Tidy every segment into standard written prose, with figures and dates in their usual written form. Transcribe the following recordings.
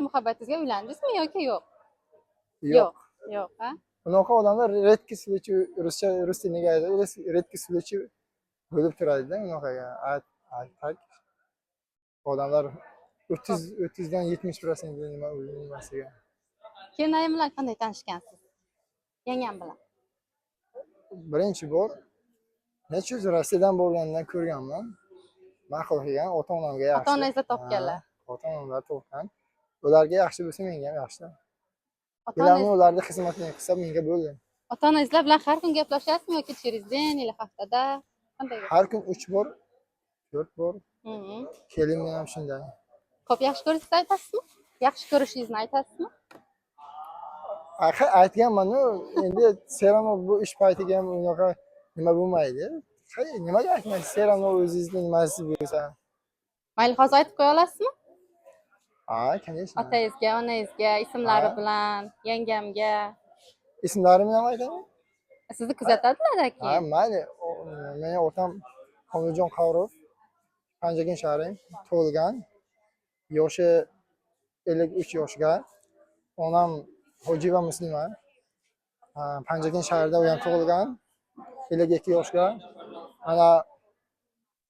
Muhabbatingizga uylandingizmi yoki yo'q? Yo'q. Yo'q, ha? Bunaqa odamlar редкий случай, rus tiliga aytadi, редкий случай bo'lib turadida bunaqaga. Tak odamlar 30dan 70% nima nimasiga. Kelinoyim bilan qanday tanishgansiz? Yangam bilan. Birinchi bor necha yuz Rossiyadan bo'lgandan ko'rganman. Ma'qul kelgan, ota-onamga yaxshi. Ota-onangizlar topganlar. Ota-onamlar topgan. Ularga yaxshi bo'lsa menga ham yaxshi. Ota-onangiz Ularning xizmatini qilsa menga bo'ldi. Ota-onangizlar bilan har kun gaplashasizmi yoki chirizden или haftada? Qanday? Har kun 3 bor, 4 bor. Mhm. Kelinni ham shunday. Ko'p yaxshi ko'rishingizni aytasizmi? Yaxshi ko'rishingizni aytasizmi? Aytganman-ku, endi seramo bu ish paytiga ham unaqa nima bo'lmaydi. Nimaga aytmaysiz? Seramo o'zingizni nimasi bo'lsa. Mayli, hozir aytib qo'ya olasizmi? Ha, конечно. Otangizga, onangizga, ismlari bilan, yangamga. Ismlarimni ham aytaman. Sizni kuzatadilar Ha, keyin. mayli. Mening otam Komiljon Qavrov, Panjagin shahri, tug'ilgan. Yoshi 53 yoshga. Onam Hojiva Muslima. Panjagin shahrida u ham tug'ilgan. 52 yoshga. Mana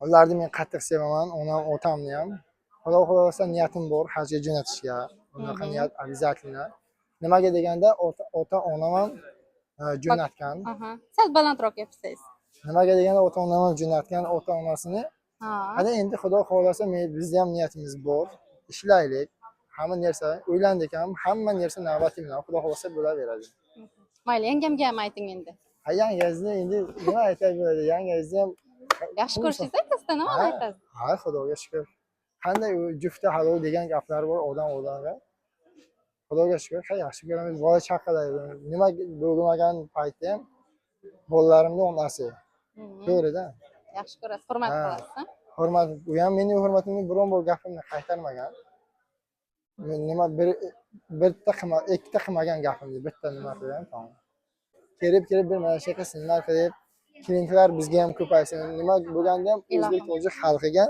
ularni men qattiq sevaman, onam otamni ham. Xudo xohlasa niyatim bor hajga jo'natishga. Unaqa niyat обязательно. Nimaga deganda ota-onam ham jo'natgan. Sal balandroq gapirsangiz. Nimaga deganda ota-onam ham jo'natgan, ota-onasini. Ana endi Xudo xohlasa bizda ham niyatimiz bor. Ishlaylik. Hamma narsa o'ylandik ham, hamma narsa navbati bilan Xudo xohlasa bo'laveradi. Mayli, yangamga ham ayting endi. Yangangizni endi nima aytay bo'ladi? Yangangizni ham yaxshi ko'rishingizni aytasizda, nima aytasiz? Ha, Xudoga shukr. Qanday u jufti halol degan gaplar bor odamga. Xudoga shukr, yaxshi ko'ramiz. Bola chaqalar nima bo'lmagan paytda ham bolalarimning onasi. To'g'ri-da. Yaxshi ko'rasiz, hurmat qilasiz. Hurmat, u ham mening hurmatimni biron bir gapimni qaytarmagan. Nima bitta ikkita qilmagan gapimni bitta nima qilgan, tamom. Kelib bir mana shu qilsinlar qilib, kliniklar bizga ham ko'paysin. Nima bo'lganda ham o'zbek tojik xalqiga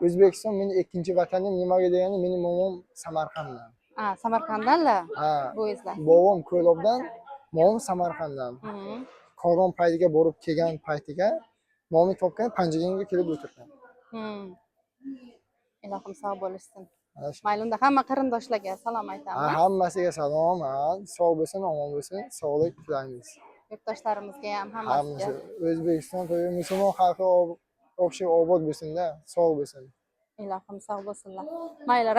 O'zbekiston mening ikkinchi vatanim. Nimaga deganda mening momom Samarqanddan. Samarqanddanlar? Bo'yizlar. Bobom Ko'lobdan, momom Samarqanddan. Qoron paytiga borib kelgan paytiga momni topgan, Panjaginga kelib o'tirgan. Ilohim sog' bo'lishsin. Mayli, unda hamma qarindoshlarga salom aytamiz. Hammasiga salom, sog' bo'lsin, omon bo'lsin, sog'lik tilaymiz. Yurtdoshlarimizga ham hammasiga. O'zbekiston to'yi musulmon xalqi obod bo'lsin-da, sog' bo'lsin. Ilohim sog' bo'lsinlar. Mayli.